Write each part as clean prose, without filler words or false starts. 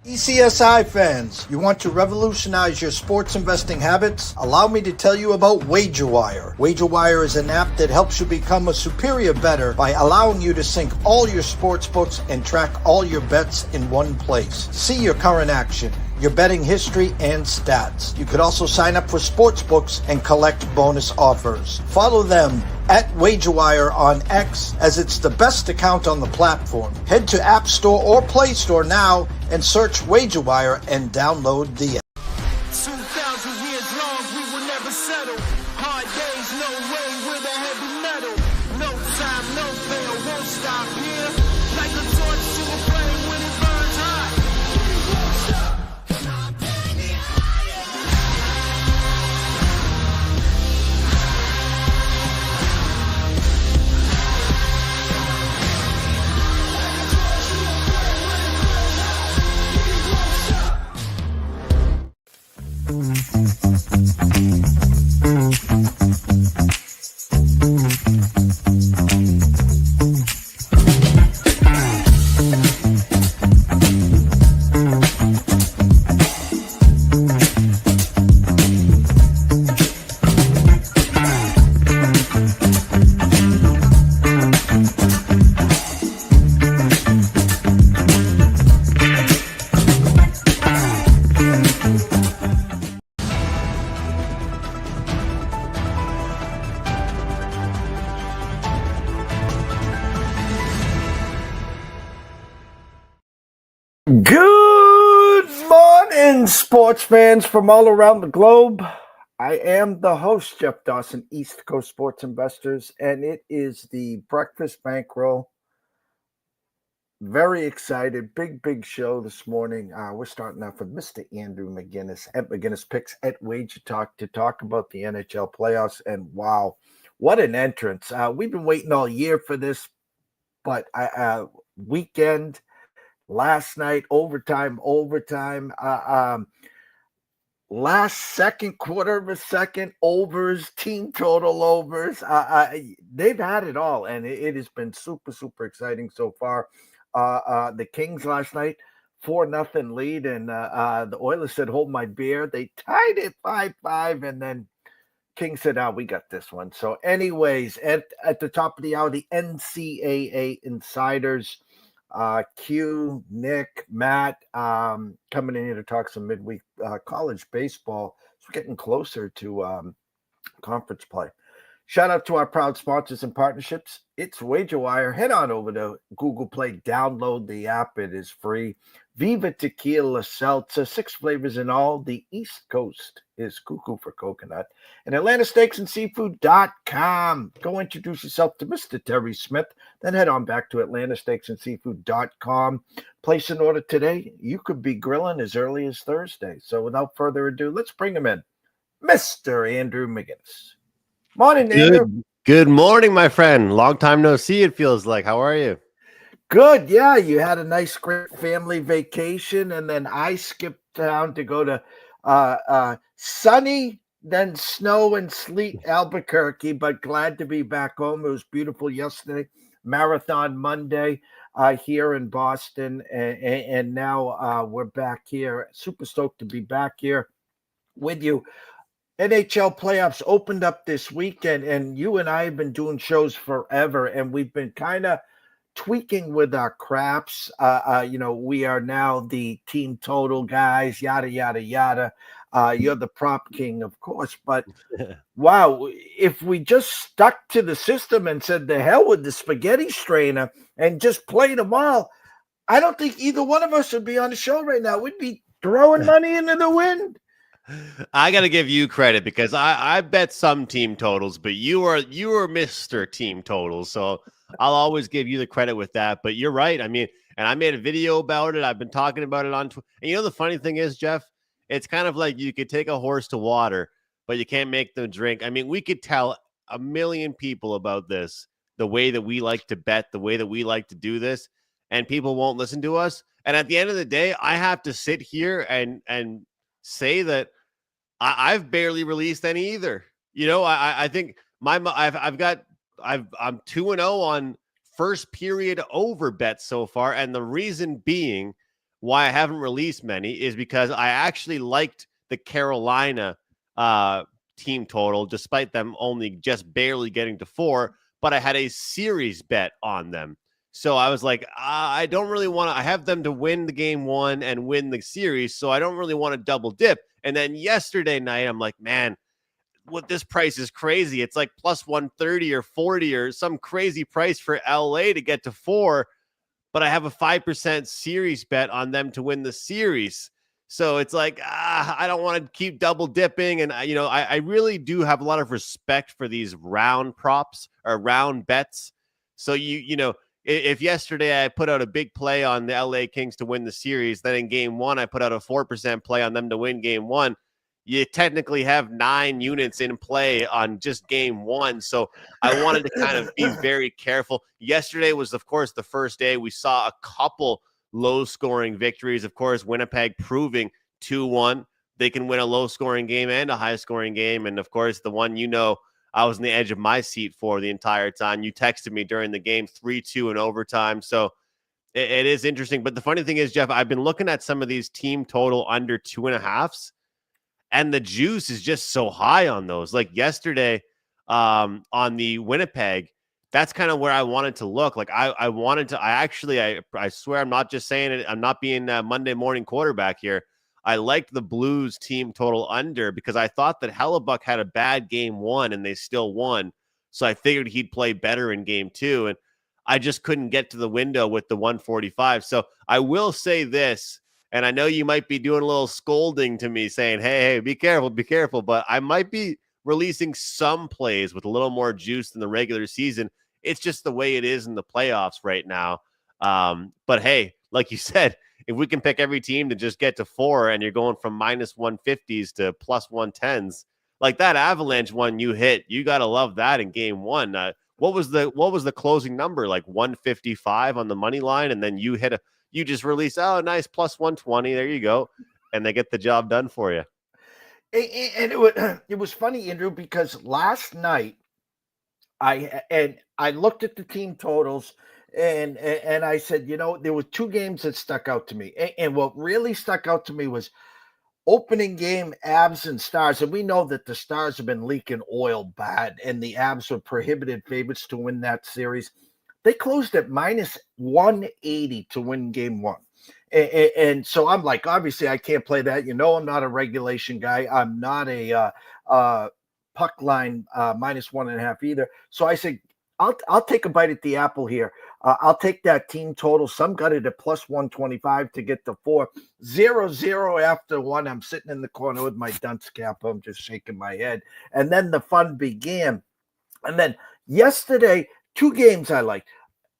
ECSI fans, you want to revolutionize your sports investing habits? Allow me to tell you about WagerWire. WagerWire is an app that helps you become a superior bettor by allowing you to sync all your sports books and track all your bets in one place. See your current action, your betting history, and stats. You could also sign up for sports books and collect bonus offers. Follow them at WagerWire on X, as it's the best account on the platform. Head to App Store or Play Store now and search WagerWire and download the app. 2,000 years long, we will never settle. Hard days, no way, with a heavy metal. No time, no fail, won't stop here. Like a torch to a flame when it burns hot. Good morning, sports fans from all around the globe. I am the host, Jeff Dawson, East Coast Sports Investors, and it is the Breakfast Bankroll. Very excited. Big show this morning. We're starting off with Mr. Andrew McInnis at McInnis Picks at Wager Talk to talk about the NHL Playoffs. And wow, what an entrance. We've been waiting all year for this, but weekend, last night, overtime, last second, quarter of a second, overs, team total overs. They've had it all, and it has been super exciting so far. The Kings last night, 4-0 lead, and the Oilers said, hold my beer. They tied it 5-5, and then King said, we got this one. So anyways, at the top of the hour, the NCAA Insiders, Q, Nick, Matt, coming in here to talk some midweek college baseball. So we're getting closer to conference play. Shout out to our proud sponsors and partnerships. It's WagerWire. Head on over to Google Play. Download the app. It is free. Viva Tequila Seltzer. 6 flavors in all. The East Coast is cuckoo for coconut. And AtlantaSteaksAndSeafood.com. Go introduce yourself to Mr. Terry Smith. Then head on back to AtlantaSteaksAndSeafood.com. Place an order today. You could be grilling as early as Thursday. So without further ado, let's bring him in. Mr. Andrew McInnis. Morning, Andrew. Good morning, my friend. Long time no see, it feels like. How are you? Good. Yeah, you had a nice, great family vacation, and then I skipped down to go to sunny, then snow and sleet Albuquerque, but glad to be back home. It was beautiful yesterday. Marathon Monday here in Boston, and now we're back here. Super stoked to be back here with you. NHL playoffs opened up this weekend, and you and I have been doing shows forever, and we've been kind of tweaking with our craps. We are now the team total guys, yada, yada, yada. You're the prop king, of course, but wow, if we just stuck to the system and said the hell with the spaghetti strainer and just played them all, I don't think either one of us would be on the show right now. We'd be throwing money into the wind. I got to give you credit because I bet some team totals, but you are Mr. Team Totals. So I'll always give you the credit with that. But you're right. I mean, and I made a video about it. I've been talking about it on Twitter. And you know, the funny thing is, Jeff, it's kind of like you could take a horse to water, but you can't make them drink. I mean, we could tell a million people about this, the way that we like to bet, the way that we like to do this, and people won't listen to us. And at the end of the day, I have to sit here and say that I've barely released any either. You know, I think I'm 2-0 on first period over bets so far. And the reason being why I haven't released many is because I actually liked the Carolina team total, despite them only just barely getting to 4, but I had a series bet on them. So I was like, I don't really want to, I have them to win the game 1 and win the series. So I don't really want to double dip. And then yesterday night, I'm like, man, what this price is crazy. It's like plus 130 or 40 or some crazy price for LA to get to 4. But I have a 5% series bet on them to win the series. So it's like, I don't want to keep double dipping. And, I really do have a lot of respect for these round props or round bets. So, if yesterday I put out a big play on the LA Kings to win the series, then in game 1, I put out a 4% play on them to win game 1. You technically have 9 units in play on just game 1. So I wanted to kind of be very careful. Yesterday was, of course, the first day. We saw a couple low-scoring victories. Of course, Winnipeg proving 2-1. They can win a low-scoring game and a high-scoring game. And, of course, the one I was on the edge of my seat for the entire time. You texted me during the game, 3-2 in overtime. So it is interesting. But the funny thing is, Jeff, I've been looking at some of these team total under 2.5s. And the juice is just so high on those. Like yesterday on the Winnipeg, that's kind of where I wanted to look. Like I swear I'm not just saying it. I'm not being a Monday morning quarterback here. I liked the Blues team total under because I thought that Hellebuck had a bad game 1 and they still won. So I figured he'd play better in game 2. And I just couldn't get to the window with the 145. So I will say this. And I know you might be doing a little scolding to me saying, hey, be careful. But I might be releasing some plays with a little more juice than the regular season. It's just the way it is in the playoffs right now. But hey, like you said, if we can pick every team to just get to 4 and you're going from minus 150s to plus 110s, like that Avalanche one you hit, you got to love that in game 1. What was the closing number? Like 155 on the money line. And then you just release, oh, nice, plus 120. There you go. And they get the job done for you. And it was funny, Andrew, because last night I looked at the team totals and I said, there were 2 games that stuck out to me. And what really stuck out to me was opening game Avs and Stars. And we know that the Stars have been leaking oil bad, and the Avs were prohibited favorites to win that series. They closed at minus 180 to win game 1. And so I'm like, obviously, I can't play that. I'm not a regulation guy. I'm not a puck line minus 1.5 either. So I said, I'll take a bite at the apple here. I'll take that team total. Some got it at plus 125 to get to 4. 0-0 after 1. I'm sitting in the corner with my dunce cap. I'm just shaking my head. And then the fun began. And then yesterday, 2 games I liked.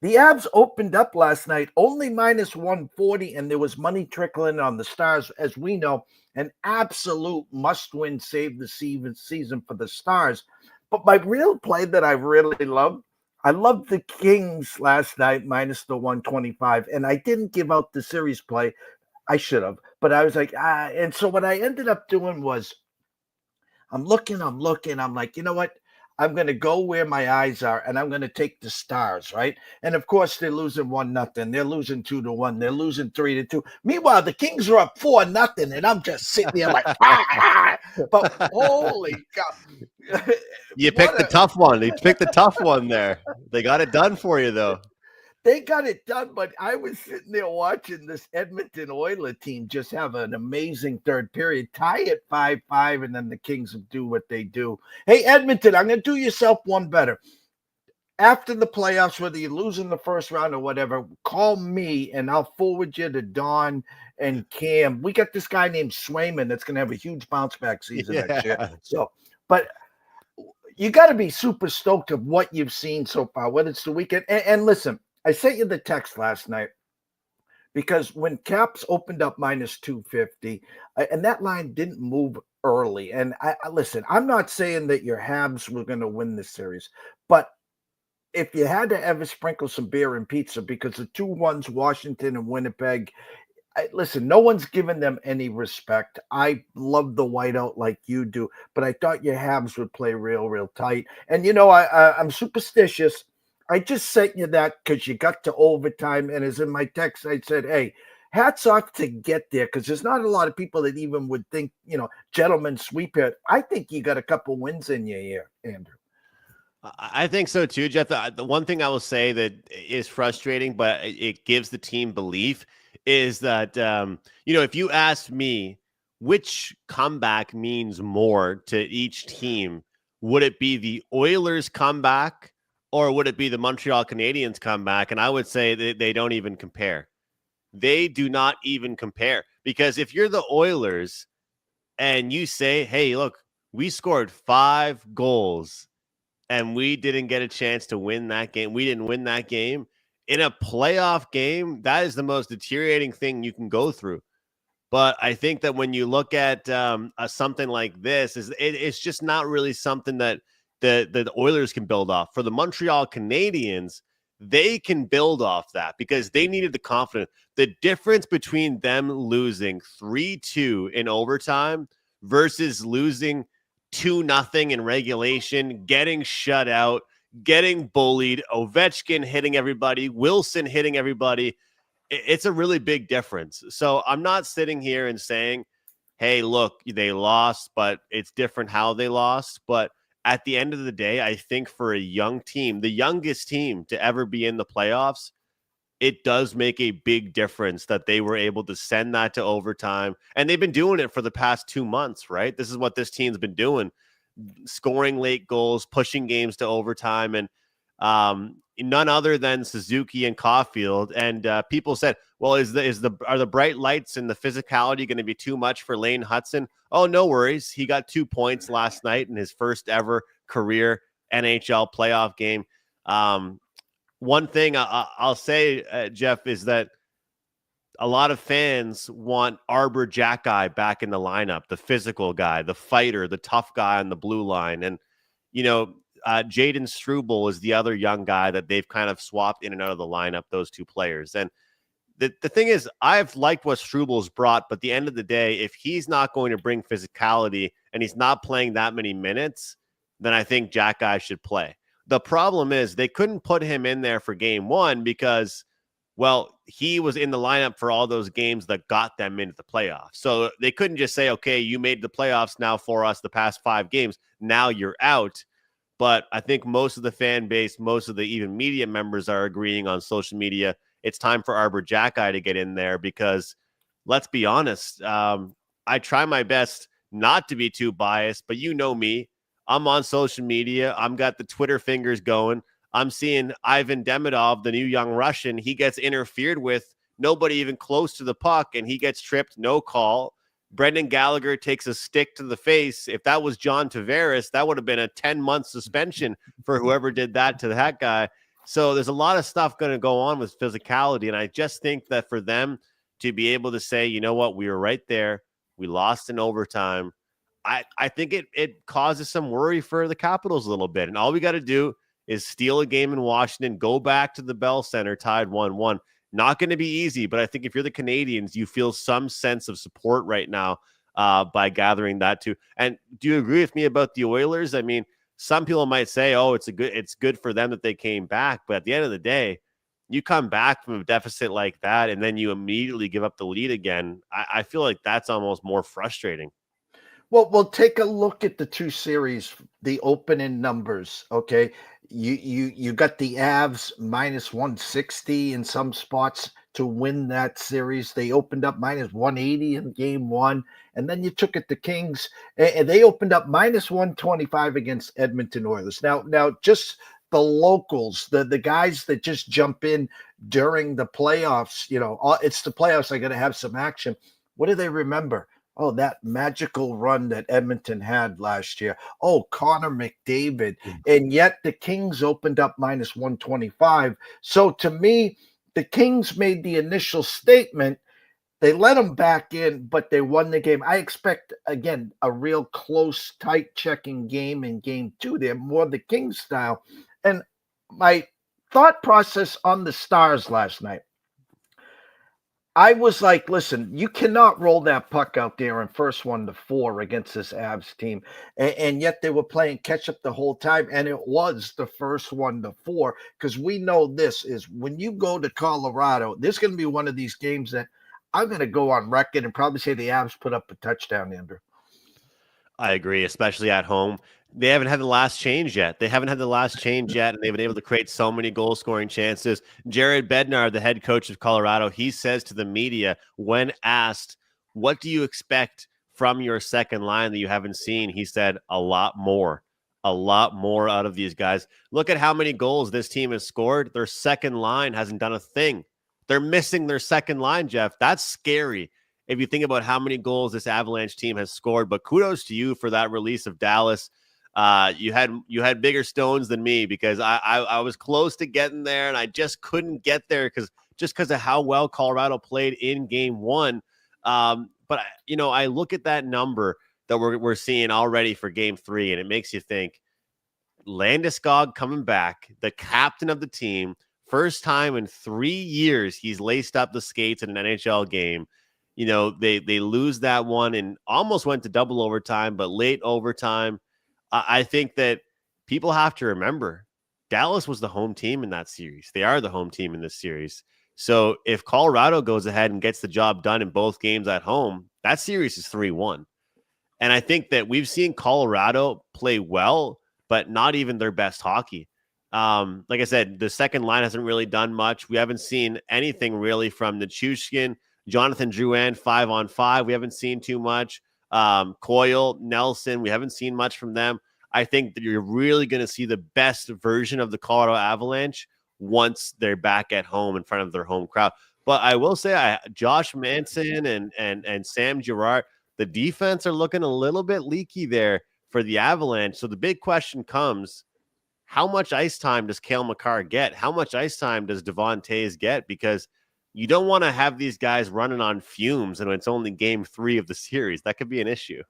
The Avs opened up last night only minus 140, and there was money trickling on the Stars. As we know, an absolute must-win save the season for the Stars. But my real play that I really loved, I loved the Kings last night minus the 125, and I didn't give out the series play. I should have, but I was like, and so what I ended up doing was I'm looking, I'm like, you know what? I'm going to go where my eyes are, and I'm going to take the Stars, right? And, of course, they're losing 1-0. They're losing 2-1. They're losing 3-2. Meanwhile, the Kings are up 4-0, and I'm just sitting there like, But holy God. You picked the tough one. You picked the tough one there. They got it done for you, though. They got it done, but I was sitting there watching this Edmonton Oilers team just have an amazing third period, tie it 5-5, and then the Kings do what they do. Hey, Edmonton, I'm going to do yourself one better. After the playoffs, whether you lose in the first round or whatever, call me, and I'll forward you to Don and Cam. We got this guy named Swayman that's going to have a huge bounce-back season next year. So, but you got to be super stoked of what you've seen so far, whether it's the weekend. And listen, I sent you the text last night because when Caps opened up minus 250, and that line didn't move early. And listen, I'm not saying that your Habs were going to win this series, but if you had to ever sprinkle some beer and pizza, because the 2-1s, Washington and Winnipeg, listen, no one's given them any respect. I love the whiteout like you do, but I thought your Habs would play real tight. And, I'm superstitious. I just sent you that because you got to overtime. And as in my text, I said, hey, hats off to get there, because there's not a lot of people that even would think, gentlemen sweep here. I think you got a couple wins in your year, Andrew. I think so too, Jeff. The one thing I will say that is frustrating, but it gives the team belief, is that, if you asked me which comeback means more to each team, would it be the Oilers comeback or would it be the Montreal Canadiens comeback? And I would say that they don't even compare. They do not even compare, because if you're the Oilers and you say, hey, look, we scored 5 goals and we didn't get a chance to win that game. We didn't win that game. In a playoff game, that is the most deteriorating thing you can go through. But I think that when you look at something like this, it's just not really something that the Oilers can build off. For the Montreal Canadiens, they can build off that because they needed the confidence. The difference between them losing 3-2 in overtime versus losing 2-0 in regulation, getting shut out, getting bullied, Ovechkin hitting everybody, Wilson hitting everybody, it's a really big difference. So I'm not sitting here and saying, hey, look, they lost, but it's different how they lost. But at the end of the day, I think for a young team, the youngest team to ever be in the playoffs, it does make a big difference that they were able to send that to overtime. And they've been doing it for the past 2 months, right? This is what this team's been doing, scoring late goals, pushing games to overtime. And none other than Suzuki and Caulfield. And people said, well, are the bright lights and the physicality going to be too much for Lane Hudson? Oh, no worries. He got 2 points last night in his first ever career NHL playoff game. One thing I'll say, Jeff, is that a lot of fans want HARBOUR Jack-Eye back in the lineup, the physical guy, the fighter, the tough guy on the blue line. And, Jaden Struble is the other young guy that they've kind of swapped in and out of the lineup, those two players. And the thing is, I've liked what Struble's brought, but at the end of the day, if he's not going to bring physicality and he's not playing that many minutes, then I think Jack-Eye should play. The problem is they couldn't put him in there for game 1 because, well, he was in the lineup for all those games that got them into the playoffs. So they couldn't just say, okay, you made the playoffs now for us the past 5 games. Now you're out. But I think most of the fan base, most of the even media members are agreeing on social media. It's time for HARBOUR Jack-Eye to get in there because, let's be honest, I try my best not to be too biased, but you know me. I'm on social media. I'm got the Twitter fingers going. I'm seeing Ivan Demidov, the new young Russian. He gets interfered with, nobody even close to the puck, and he gets tripped, no call. Brendan Gallagher takes a stick to the face. If that was John Tavares, that would have been a 10-month suspension for whoever did that to that guy. So there's a lot of stuff going to go on with physicality. And I just think that for them to be able to say, you know what, we were right there. We lost in overtime. I think it causes some worry for the Capitals a little bit. And all we got to do is steal a game in Washington, go back to the Bell Center, tied 1-1. Not going to be easy, but I think if you're the Canadians, you feel some sense of support right now by gathering that too. And do you agree with me about the Oilers? I mean, some people might say, oh, it's good for them that they came back. But at the end of the day, you come back from a deficit like that and then you immediately give up the lead again. I feel like that's almost more frustrating. Well, we'll take a look at the 2 series, the opening numbers. Okay. You got the Avs minus 160 in some spots to win that series. They opened up minus 180 in game 1. And then you took it the Kings, and they opened up minus 125 against Edmonton Oilers. Now just the locals, the guys that just jump in during the playoffs, it's the playoffs. I got to have some action. What do they remember? Oh, that magical run that Edmonton had last year. Oh, Connor McDavid. And yet the Kings opened up minus 125. So to me, the Kings made the initial statement. They let them back in, but they won the game. I expect, again, a real close, tight checking game in game 2. They're more the Kings style. And my thought process on the Stars last night, I was like, listen, you cannot roll that puck out there in first 1-4 against this Avs team. And yet they were playing catch up the whole time. And it was the first 1-4, because we know this is when you go to Colorado, there's going to be one of these games that I'm going to go on record and probably say the Avs put up a touchdown, Andrew. I agree, especially at home. They haven't had the last change yet. And they've been able to create so many goal-scoring chances. Jared Bednar, the head coach of Colorado, he says to the media when asked, what do you expect from your second line that you haven't seen? He said, a lot more out of these guys. Look at how many goals this team has scored. Their second line hasn't done a thing. They're missing their second line, Jeff. That's scary if you think about how many goals this Avalanche team has scored. But kudos to you for that release of Dallas. You had bigger stones than me because I was close to getting there and I just couldn't get there because of how well Colorado played in game one. But I look at that number that we're seeing already for game three, and it makes you think Landeskog coming back, the captain of the team, first time in 3 years he's laced up the skates in an NHL game. They lose that one and almost went to double overtime, but late overtime. I think that people have to remember Dallas was the home team in that series. They are the home team in this series. So if Colorado goes ahead and gets the job done in both games at home, that series is 3-1. And I think that we've seen Colorado play well, but not even their best hockey. Like I said, the second line hasn't really done much. We haven't seen anything really from Nichushkin, Jonathan Drouin 5-on-5. We haven't seen too much. Coyle, Nelson, we haven't seen much from them. I think that you're really going to see the best version of the Colorado Avalanche once they're back at home in front of their home crowd. But I will say, Josh Manson and Sam Girard, the defense are looking a little bit leaky there for the Avalanche. So the big question comes, how much ice time does Cale Makar get? How much ice time does Devon Toews get? Because you don't want to have these guys running on fumes and it's only game 3 of the series. That could be an issue.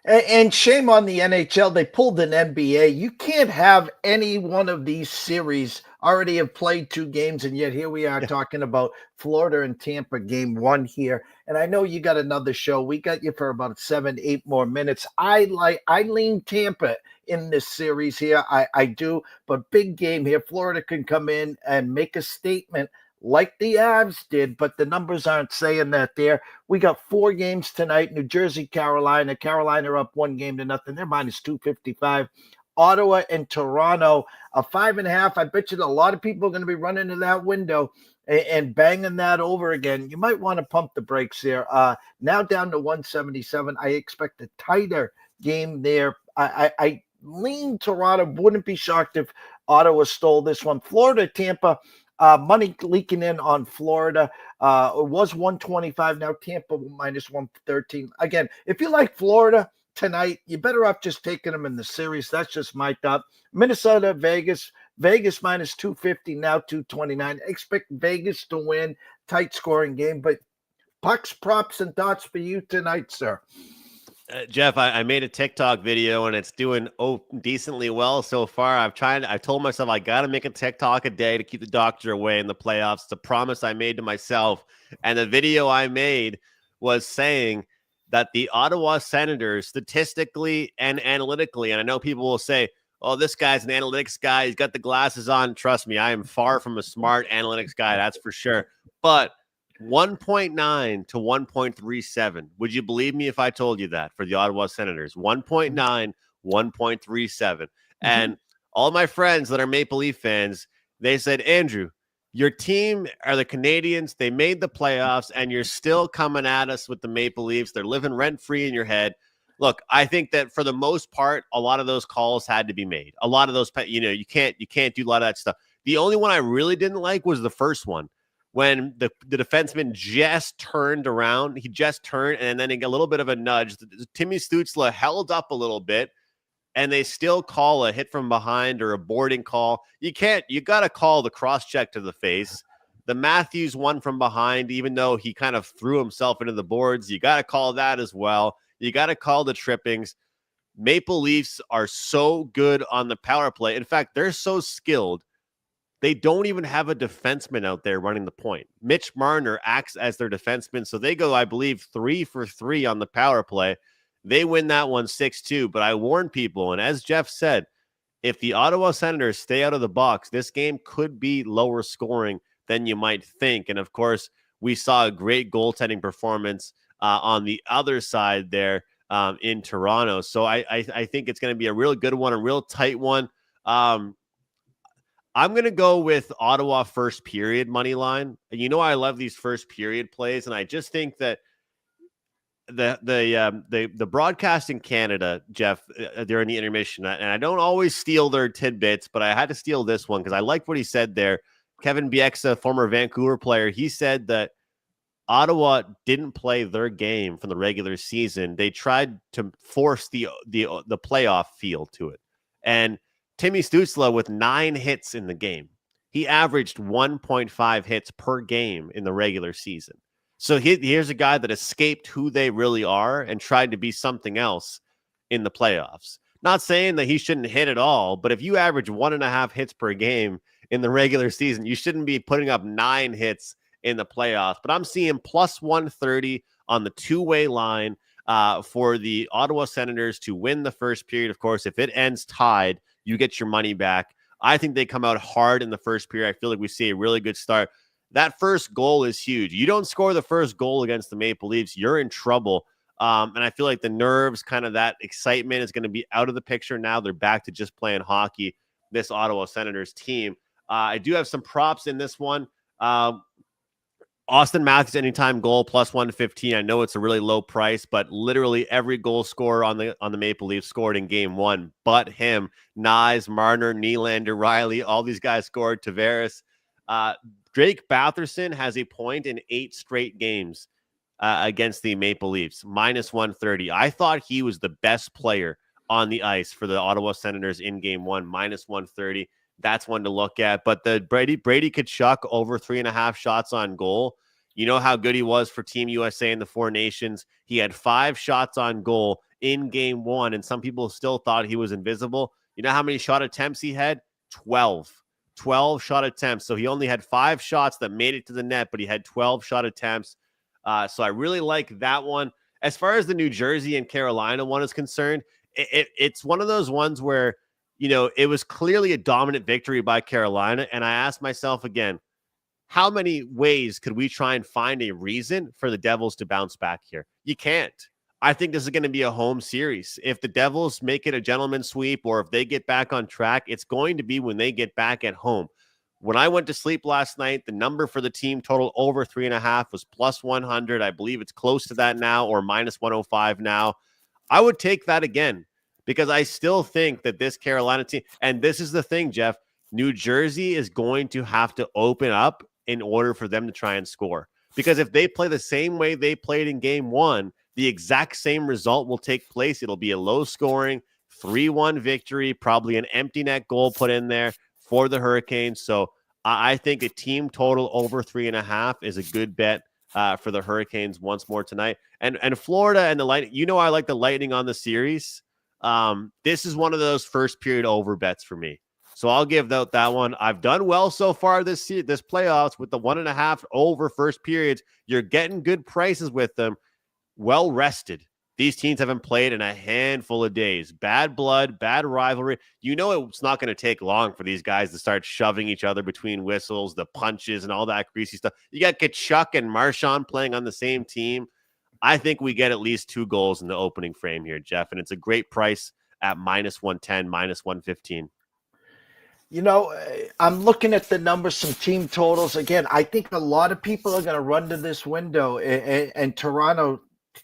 And shame on the NHL. They pulled an NBA. You can't have any one of these series already have played 2 games, and yet here we are talking about Florida and Tampa game 1 here. And I know you got another show. We got you for about 7-8 more minutes. I lean Tampa in this series here. I do, but big game here. Florida can come in and make a statement like the Avs did, but the numbers aren't saying that there. We got 4 games tonight. New Jersey, Carolina. Carolina up 1-0. They're minus 255. Ottawa and Toronto, a 5.5. I bet you a lot of people are going to be running to that window and banging that over again. You might want to pump the brakes there. Now down to 177. I expect a tighter game there. I lean Toronto. Wouldn't be shocked if Ottawa stole this one. Florida, Tampa. Money leaking in on Florida. It was 125. Now Tampa minus 113. Again, if you like Florida tonight, you better off just taking them in the series. That's just my thought. Minnesota, Vegas. Vegas minus 250. Now 229. Expect Vegas to win. Tight scoring game. But pucks, props, and thoughts for you tonight, sir. Jeff, I made a TikTok video and it's doing decently well so far. I told myself I got to make a TikTok a day to keep the doctor away in the playoffs. It's a promise I made to myself. And the video I made was saying that the Ottawa Senators, statistically and analytically, and I know people will say, oh, this guy's an analytics guy. He's got the glasses on. Trust me, I am far from a smart analytics guy. That's for sure. But 1.9 to 1.37. Would you believe me if I told you that for the Ottawa Senators? 1.9, 1.37. And all my friends that are Maple Leaf fans, they said, Andrew, your team are the Canadians. They made the playoffs, and you're still coming at us with the Maple Leafs. They're living rent-free in your head. Look, I think that for the most part, a lot of those calls had to be made. A lot of those, you can't do a lot of that stuff. The only one I really didn't like was the first one. When the defenseman just turned around, he just turned, and then he got a little bit of a nudge. Timmy Stützle held up a little bit, and they still call a hit from behind or a boarding call. You got to call the cross-check to the face. The Matthews one from behind, even though he kind of threw himself into the boards, you got to call that as well. You got to call the trippings. Maple Leafs are so good on the power play. In fact, they're so skilled. They don't even have a defenseman out there running the point. Mitch Marner acts as their defenseman, so they go, I believe, 3 for 3 on the power play. They win that one 6-2, but I warn people, and as Jeff said, if the Ottawa Senators stay out of the box, this game could be lower scoring than you might think. And, of course, we saw a great goaltending performance on the other side there in Toronto. So I think it's going to be a real good one, a real tight one. I'm going to go with Ottawa first period money line. You know, I love these first period plays, and I just think that the broadcast in Canada, Jeff, during the intermission, and I don't always steal their tidbits, but I had to steal this one because I liked what he said there. Kevin Bieksa, former Vancouver player, he said that Ottawa didn't play their game from the regular season. They tried to force the playoff feel to it, and Timmy Stützle with 9 hits in the game. He averaged 1.5 hits per game in the regular season. So here's a guy that escaped who they really are and tried to be something else in the playoffs. Not saying that he shouldn't hit at all, but if you average 1.5 hits per game in the regular season, you shouldn't be putting up 9 hits in the playoffs. But I'm seeing plus 130 on the two-way line for the Ottawa Senators to win the first period. Of course, if it ends tied, you get your money back. I think they come out hard in the first period. I feel like we see a really good start. That first goal is huge. You don't score the first goal against the Maple Leafs, you're in trouble. And I feel like the nerves, kind of that excitement is going to be out of the picture now. They're back to just playing hockey, this Ottawa Senators team. I do have some props in this one. Austin Matthews anytime goal plus 115. I know it's a really low price, but literally every goal scorer on the Maple Leafs scored in game one, but him. Nyes, Marner, Nylander, Riley, all these guys scored. Tavares. Drake Batherson has a point in 8 straight games against the Maple Leafs, minus 130. I thought he was the best player on the ice for the Ottawa Senators in game one, minus 130. That's one to look at. But the Brady Tkachuk over 3.5 shots on goal. You know how good he was for Team USA in the Four Nations. He had 5 shots on goal in game one, and some people still thought he was invisible. You know how many shot attempts he had? 12 shot attempts. So he only had 5 shots that made it to the net, but he had 12 shot attempts. So I really like that one. As far as the New Jersey and Carolina one is concerned, it's one of those ones where, you know, it was clearly a dominant victory by Carolina. And I asked myself again, how many ways could we try and find a reason for the Devils to bounce back here? You can't. I think this is going to be a home series. If the Devils make it a gentleman's sweep or if they get back on track, it's going to be when they get back at home. When I went to sleep last night, the number for the team total over 3.5 was plus 100. I believe it's close to that now, or minus 105 now. I would take that again because I still think that this Carolina team, and this is the thing, Jeff, New Jersey is going to have to open up in order for them to try and score. Because if they play the same way they played in game one, the exact same result will take place. It'll be a low-scoring 3-1 victory, probably an empty net goal put in there for the Hurricanes. So I think a team total over 3.5 is a good bet for the Hurricanes once more tonight. And Florida and the Lightning, you know I like the Lightning on the series. This is one of those first period over bets for me. So I'll give that one. I've done well so far this playoffs with the 1.5 over first periods. You're getting good prices with them. Well rested. These teams haven't played in a handful of days. Bad blood, bad rivalry. You know it's not going to take long for these guys to start shoving each other between whistles, the punches, and all that greasy stuff. You got Tkachuk and Marchand playing on the same team. I think we get at least 2 goals in the opening frame here, Jeff, and it's a great price at minus 110, minus 115. You know, I'm looking at the numbers, some team totals. Again, I think a lot of people are going to run to this window, and Toronto,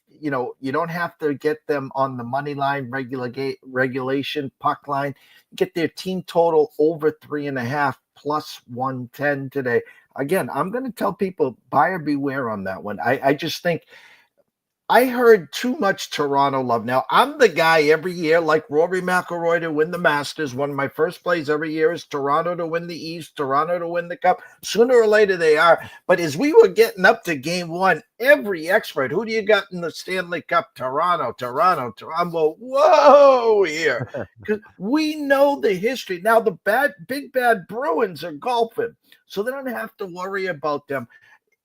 you know, you don't have to get them on the money line, regulation, puck line. Get their team total over 3.5 plus 110 today. Again, I'm going to tell people buyer beware on that one. I just think I heard too much Toronto love. Now, I'm the guy every year, like Rory McIlroy, to win the Masters. One of my first plays every year is Toronto to win the East, Toronto to win the Cup. Sooner or later they are. But as we were getting up to game one, every expert, who do you got in the Stanley Cup? Toronto. I'm going, whoa, here. Because we know the history. Now, the big bad Bruins are golfing, so they don't have to worry about them.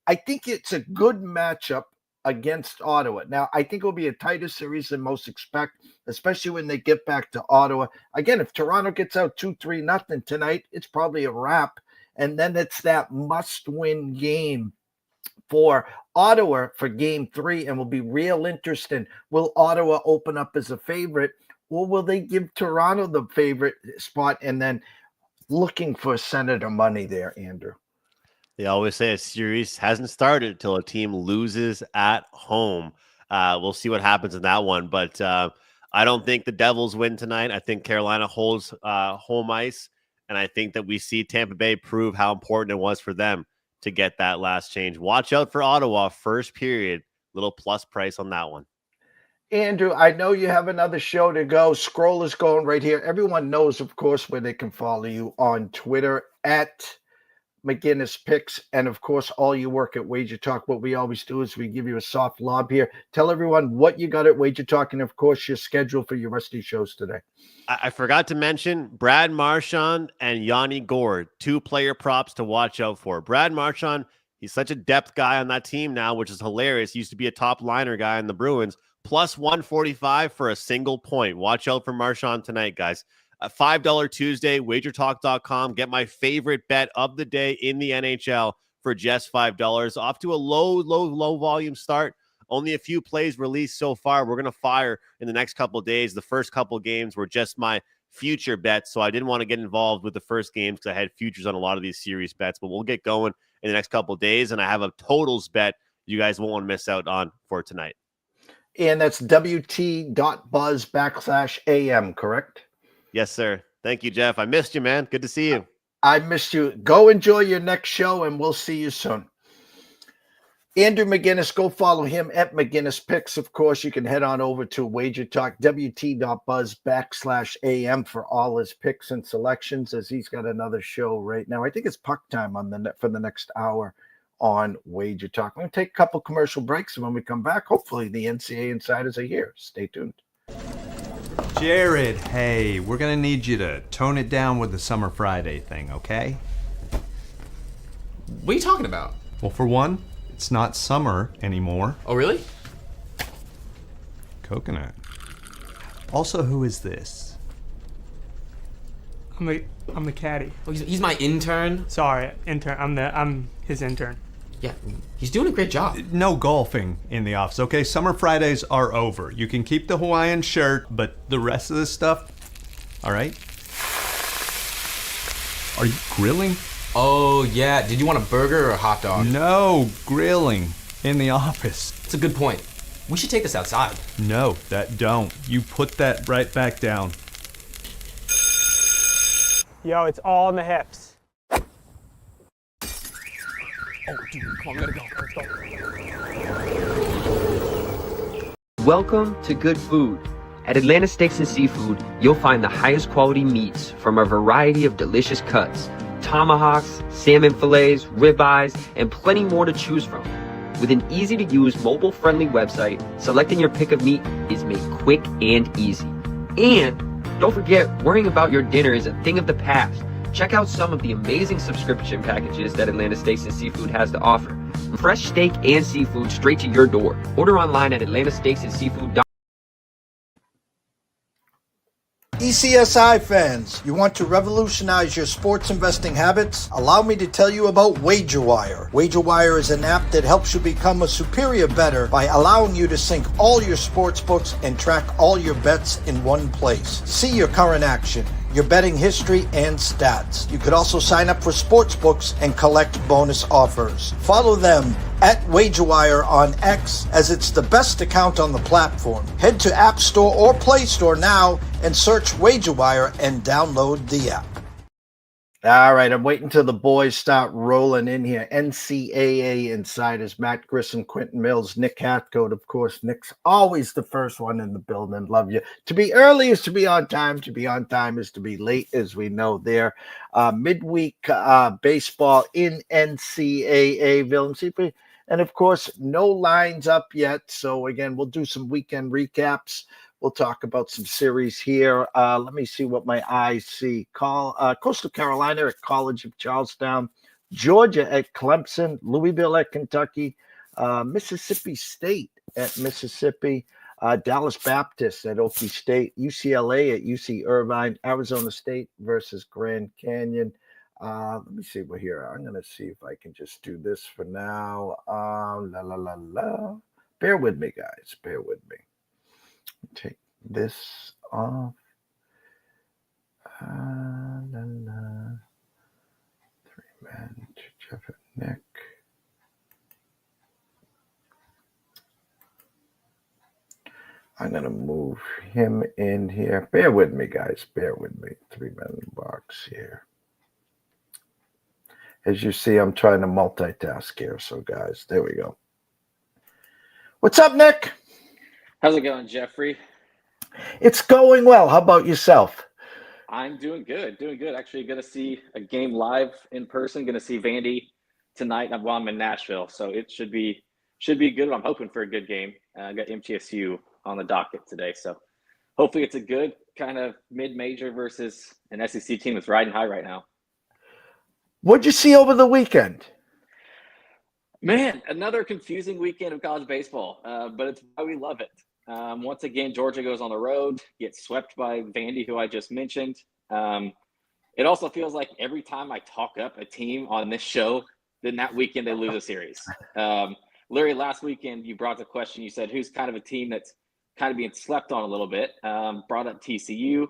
I think it's a good matchup against Ottawa. Now, I think it'll be a tighter series than most expect, especially when they get back to Ottawa. Again, if Toronto gets out 2-3-0 tonight, it's probably a wrap. And then it's that must-win game for Ottawa for game 3 and will be real interesting. Will Ottawa open up as a favorite, or will they give Toronto the favorite spot and then looking for Senator money there, Andrew? They always say a series hasn't started until a team loses at home. We'll see what happens in that one, but I don't think the Devils win tonight. I think Carolina holds home ice, and I think that we see Tampa Bay prove how important it was for them to get that last change. Watch out for Ottawa first period. Little plus price on that one. Andrew, I know you have another show to go. Scroll is going right here. Everyone knows, of course, where they can follow you on Twitter at McInnis Picks, and of course, all your work at Wager Talk. What we always do is we give you a soft lob here. Tell everyone what you got at Wager Talk, and of course, your schedule for your rest of your shows today. I forgot to mention Brad Marchand and Yanni Gourde, 2 player props to watch out for. Brad Marchand, he's such a depth guy on that team now, which is hilarious. He used to be a top liner guy in the Bruins. Plus 145 for a single point. Watch out for Marchand tonight, guys. $5 Tuesday, wagertalk.com. Get my favorite bet of the day in the NHL for just $5. Off to a low volume start. Only a few plays released so far. We're going to fire in the next couple of days. The first couple of games were just my future bets, so I didn't want to get involved with the first games because I had futures on a lot of these series bets, but we'll get going in the next couple of days, and I have a totals bet you guys won't want to miss out on for tonight. And that's wt.buzz/AM, correct? Yes, sir. Thank you, Jeff. I missed you, man. Good to see you. I missed you. Go enjoy your next show, and we'll see you soon. Andrew McInnis, go follow him at McInnis Picks. Of course, you can head on over to Wager Talk, wt.buzz/AM for all his picks and selections, as he's got another show right now. I think it's puck time on the for the next hour on Wager Talk. I'm going to take a couple commercial breaks, and when we come back, hopefully the NCAA Insiders are here. Stay tuned. Jared, hey, we're going to need you to tone it down with the Summer Friday thing, okay? What are you talking about? Well, for one, it's not summer anymore. Oh, really? Coconut. Also, who is this? I'm the caddy. Oh, he's my intern. Sorry, intern. I'm his intern. Yeah, he's doing a great job. No golfing in the office, okay? Summer Fridays are over. You can keep the Hawaiian shirt, but the rest of the stuff, all right? Are you grilling? Oh, yeah. Did you want a burger or a hot dog? No, grilling in the office. It's a good point. We should take this outside. No, that don't. You put that right back down. Yo, it's all in the hips. Oh, dude, come on, we gotta go. Let's go. Welcome to Good Food. At Atlanta Steaks and Seafood, you'll find the highest quality meats from a variety of delicious cuts, tomahawks, salmon fillets, ribeyes, and plenty more to choose from. With an easy-to-use mobile-friendly website, selecting your pick of meat is made quick and easy. And don't forget, worrying about your dinner is a thing of the past. Check out some of the amazing subscription packages that Atlanta Steaks and Seafood has to offer. Fresh steak and seafood straight to your door. Order online at atlantasteaksandseafood.com. ECSI fans, you want to revolutionize your sports investing habits? Allow me to tell you about WagerWire. WagerWire is an app that helps you become a superior bettor by allowing you to sync all your sports books and track all your bets in one place. See your current action, your betting history, and stats. You could also sign up for sports books and collect bonus offers. Follow them at WagerWire on X, as it's the best account on the platform. Head to App Store or Play Store now and search WagerWire and download the app. All right, I'm waiting till the boys start rolling in here. NCAA Insiders, Matt Grissom, Quentin Mills, Nick Hatcoat. Of course, Nick's always the first one in the building. Love you. To be early is to be on time. To be on time is to be late, as we know there. Midweek baseball in NCAA-ville. And, of course, no lines up yet. So, again, we'll do some weekend recaps. We'll talk about some series here. Let me see what my eyes see. Coastal Carolina at College of Charlestown, Georgia at Clemson, Louisville at Kentucky, Mississippi State at Mississippi, Dallas Baptist at Okie State, UCLA at UC Irvine, Arizona State versus Grand Canyon, Let me see what here. I'm going to see if I can just do this for now. Bear with me, guys. Bear with me. Take this off. Three-man to Jeff and Nick. I'm going to move him in here. Bear with me, guys. Bear with me. Three-man box here. As you see, I'm trying to multitask here. So, guys, there we go. What's up, Nick? How's it going, Jeffrey? It's going well. How about yourself? I'm doing good, Actually, going to see a game live in person. Going to see Vandy tonight while I'm in Nashville. So it should be good. I'm hoping for a good game. I got MTSU on the docket today. So hopefully it's a good kind of mid-major versus an SEC team that's riding high right now. What'd you see over the weekend? Man, another confusing weekend of college baseball, but it's why we love it. Once again, Georgia goes on the road, gets swept by Vandy, who I just mentioned. It also feels like every time I talk up a team on this show, then that weekend they lose a series. Larry, last weekend you brought the question. You said, who's kind of a team that's kind of being slept on a little bit? Brought up TCU.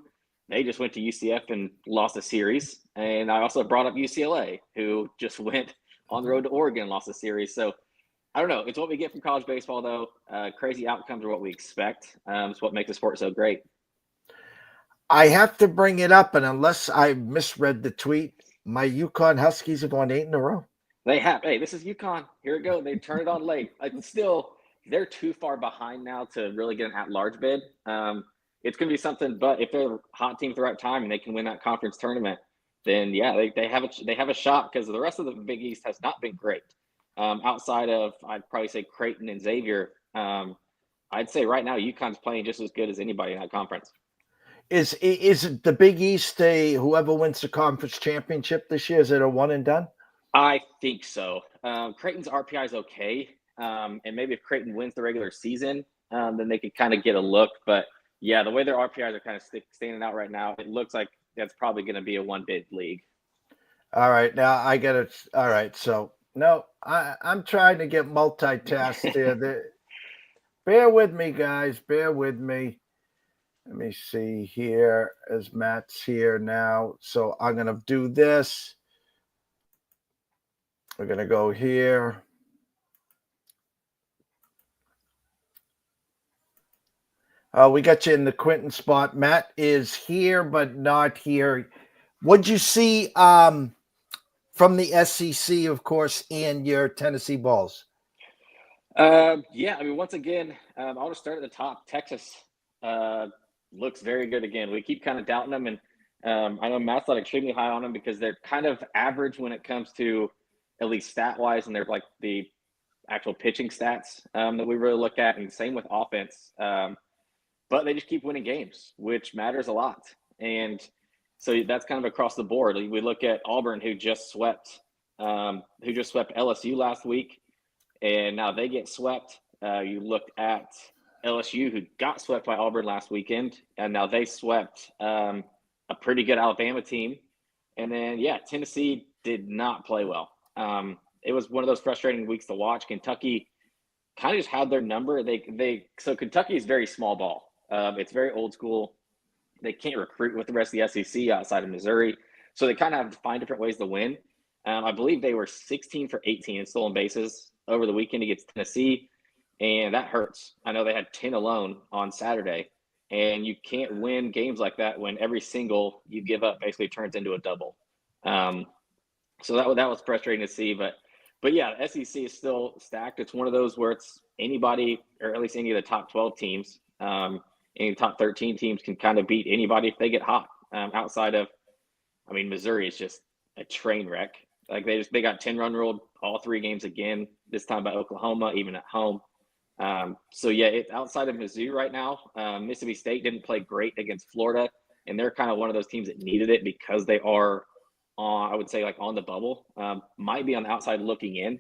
They just went to UCF and lost a series. And I also brought up UCLA, who just went on the road to Oregon and lost a series. So I don't know. It's what we get from college baseball, though. Crazy outcomes are what we expect. It's what makes the sport so great. I have to bring it up, and unless I misread the tweet, my UConn Huskies have won 8 in a row. They have. Hey, this is UConn. Here we go. They turn it on late. Still, they're too far behind now to really get an at-large bid. It's going to be something, but if they're a hot team at the right time and they can win that conference tournament, then yeah, they have a shot, because the rest of the Big East has not been great. Outside of, I'd probably say Creighton and Xavier, I'd say right now UConn's playing just as good as anybody in that conference. Is it the Big East? Whoever wins the conference championship this year, is it a one and done? I think so. Creighton's RPI is okay, and maybe if Creighton wins the regular season, then they could kind of get a look. But yeah, the way their RPIs are kind of standing out right now, it looks like that's probably going to be a one-bid league. All right, now I get it. All right, so no, I'm trying to get multitasked here. Bear with me, guys. Bear with me. Let me see here as Matt's here now. So I'm going to do this. We're going to go here. We got you in the Quentin spot. Matt is here, but not here. What'd you see from the SEC, of course, and your Tennessee Vols? Yeah, I mean, once again, I'll just start at the top. Texas looks very good again. We keep kind of doubting them, and I know Matt's not extremely high on them because they're kind of average when it comes to at least stat-wise, and they're like the actual pitching stats that we really look at, and same with offense. But they just keep winning games, which matters a lot. And so that's kind of across the board. We look at Auburn, who just swept LSU last week, and now they get swept. You looked at LSU, who got swept by Auburn last weekend, and now they swept a pretty good Alabama team. And then, yeah, Tennessee did not play well. It was one of those frustrating weeks to watch. Kentucky kind of just had their number. So Kentucky is very small ball. It's very old school. They can't recruit with the rest of the SEC outside of Missouri. So they kind of have to find different ways to win. I believe they were 16 for 18 in stolen bases over the weekend against Tennessee, and that hurts. I know they had 10 alone on Saturday, and you can't win games like that when every single you give up basically turns into a double. So that was frustrating to see. But yeah, the SEC is still stacked. It's one of those where it's anybody, or at least any of the top 12 teams, any top 13 teams can kind of beat anybody if they get hot. Outside of, I mean, Missouri is just a train wreck. Like they got 10-run ruled all 3 games again, this time by Oklahoma, even at home. So yeah, it's outside of Mizzou right now. Mississippi State didn't play great against Florida, and they're kind of one of those teams that needed it because they are I would say, like on the bubble. Might be on the outside looking in,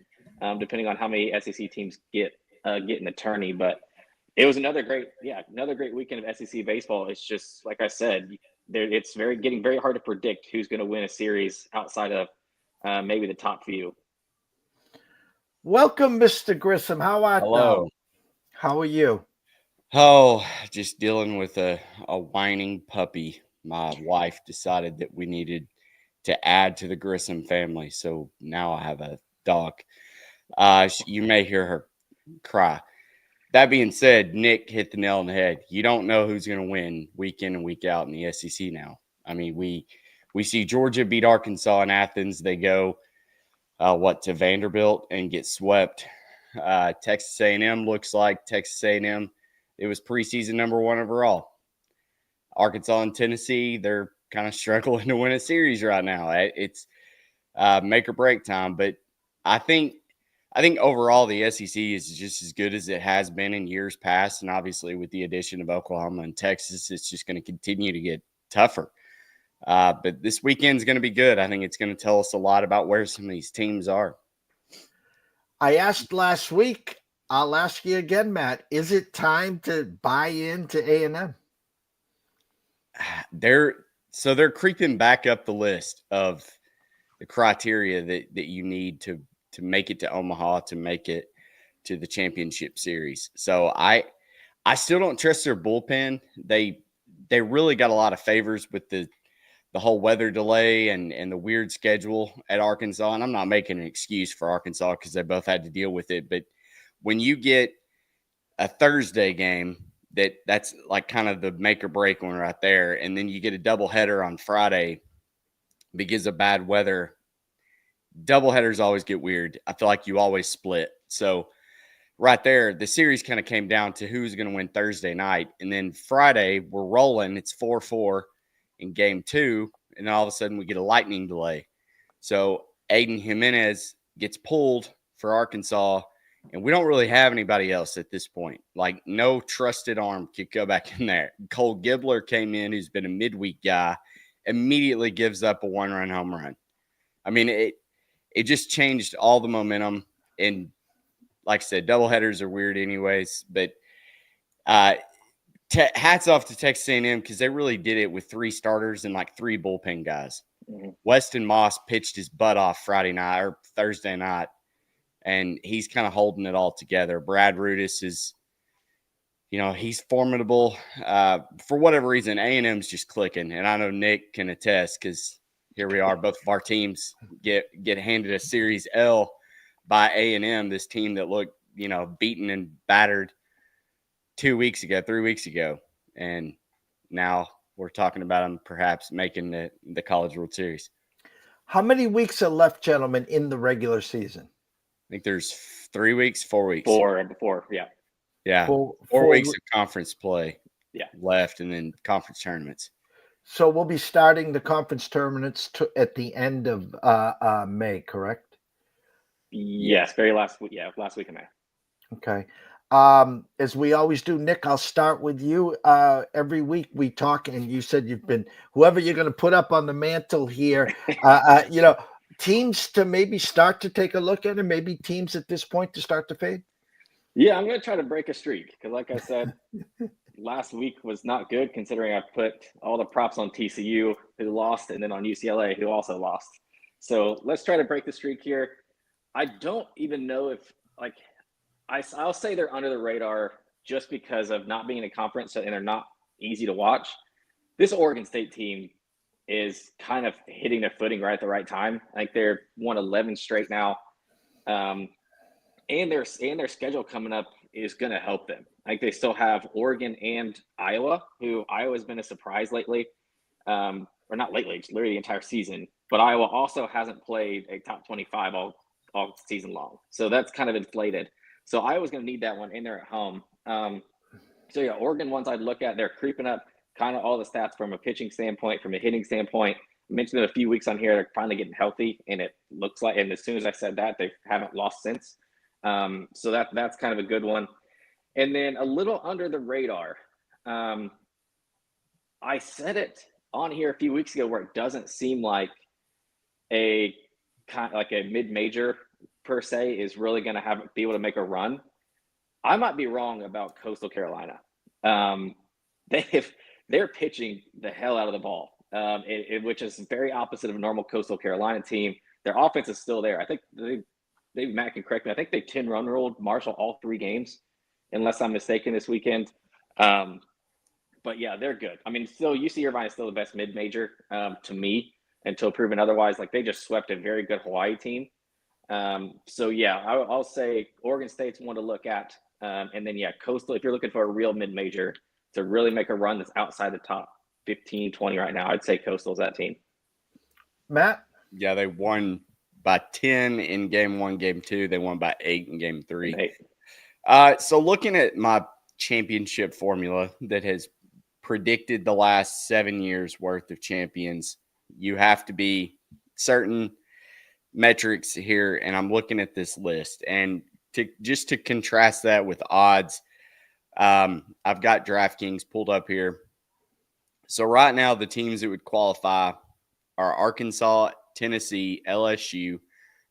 depending on how many SEC teams get in the tourney. But it was another great weekend of SEC baseball. It's just, like I said, it's getting very hard to predict who's going to win a series outside of maybe the top few. Welcome, Mr. Grissom. How art Hello. thou? How are you? Oh, just dealing with a whining puppy. My wife decided that we needed to add to the Grissom family, so now I have a dog. You may hear her cry. That being said, Nick hit the nail on the head. You don't know who's going to win week in and week out in the SEC now. I mean, we see Georgia beat Arkansas in Athens. They go to Vanderbilt and get swept. Texas A&M looks like Texas A&M. It was preseason number 1 overall. Arkansas and Tennessee, they're kind of struggling to win a series right now. It's make or break time. But I think overall the SEC is just as good as it has been in years past. And obviously with the addition of Oklahoma and Texas, it's just going to continue to get tougher. But this weekend's going to be good. I think it's going to tell us a lot about where some of these teams are. I asked last week. I'll ask you again, Matt. Is it time to buy into A&M? They're creeping back up the list of the criteria that you need to make it to Omaha, to make it to the championship series. So I still don't trust their bullpen. They really got a lot of favors with the whole weather delay and the weird schedule at Arkansas. And I'm not making an excuse for Arkansas because they both had to deal with it. But when you get a Thursday game, that's like kind of the make or break one right there. And then you get a doubleheader on Friday because of bad weather. Doubleheaders always get weird. I feel like you always split. So right there, the series kind of came down to who's going to win Thursday night. And then Friday, we're rolling. It's 4-4 in game 2. And then all of a sudden we get a lightning delay. So Aiden Jimenez gets pulled for Arkansas. And we don't really have anybody else at this point. Like, no trusted arm could go back in there. Cole Gibbler came in, who's been a midweek guy, immediately gives up a 1-run home run. I mean, it just changed all the momentum. And like I said, doubleheaders are weird anyways. But hats off to Texas A&M because they really did it with 3 starters and like 3 bullpen guys. Mm-hmm. Weston Moss pitched his butt off Friday night or Thursday night. And he's kind of holding it all together. Brad Rudis is, he's formidable. For whatever reason, A&M's just clicking. And I know Nick can attest because here we are. Both of our teams get handed a Series L by A&M, this team that looked, beaten and battered 3 weeks ago. And now we're talking about them perhaps making the College World Series. How many weeks are left, gentlemen, in the regular season? I think there's 4 weeks. 4, yeah. Yeah, 4 weeks of conference play left, and then conference tournaments. So we'll be starting the conference tournaments at the end of May, correct? Yes, last week of May. Okay. As we always do, Nick, I'll start with you. Every week we talk, and you said you've been whoever you're going to put up on the mantle here. Teams to maybe start to take a look at, and maybe teams at this point to start to fade? Yeah, I'm going to try to break a streak because, like I said, last week was not good considering I put all the props on TCU, who lost, and then on UCLA, who also lost. So let's try to break the streak here. I don't even know if, I'll say they're under the radar just because of not being in a conference and they're not easy to watch. This Oregon State team is kind of hitting their footing right at the right time. Like they're won 11 straight now. And their schedule coming up is going to help them. Like they still have Oregon and Iowa, who Iowa's been a surprise lately. Or not lately, it's literally the entire season. But Iowa also hasn't played a top 25 all season long. So that's kind of inflated. So Iowa's going to need that one, and they're at home. Oregon ones I'd look at, they're creeping up kind of all the stats from a pitching standpoint, from a hitting standpoint. I mentioned it a few weeks on here, they're finally getting healthy, and it looks like, and as soon as I said that, they haven't lost since. So that's kind of a good one. And then a little under the radar. I said it on here a few weeks ago where it doesn't seem like a mid-major per se is really going to be able to make a run. I might be wrong about Coastal Carolina. they're pitching the hell out of the ball, which is very opposite of a normal Coastal Carolina team. Their offense is still there. I think Matt can correct me. I think they 10-run ruled Marshall all 3 games, unless I'm mistaken, this weekend. But yeah, they're good. I mean, still, UC Irvine is still the best mid-major to me until proven otherwise. Like, they just swept a very good Hawaii team. So yeah, I'll say Oregon State's one to look at. And then yeah, Coastal, if you're looking for a real mid-major to really make a run that's outside the top 15, 20 right now, I'd say Coastal's that team. Matt? Yeah, they won by 10 in game 1, game 2. They won by 8 in game 3. So looking at my championship formula that has predicted the last 7 years worth of champions, you have to be certain metrics here. And I'm looking at this list, and to contrast that with odds, I've got DraftKings pulled up here. So right now, the teams that would qualify are Arkansas, Tennessee, LSU,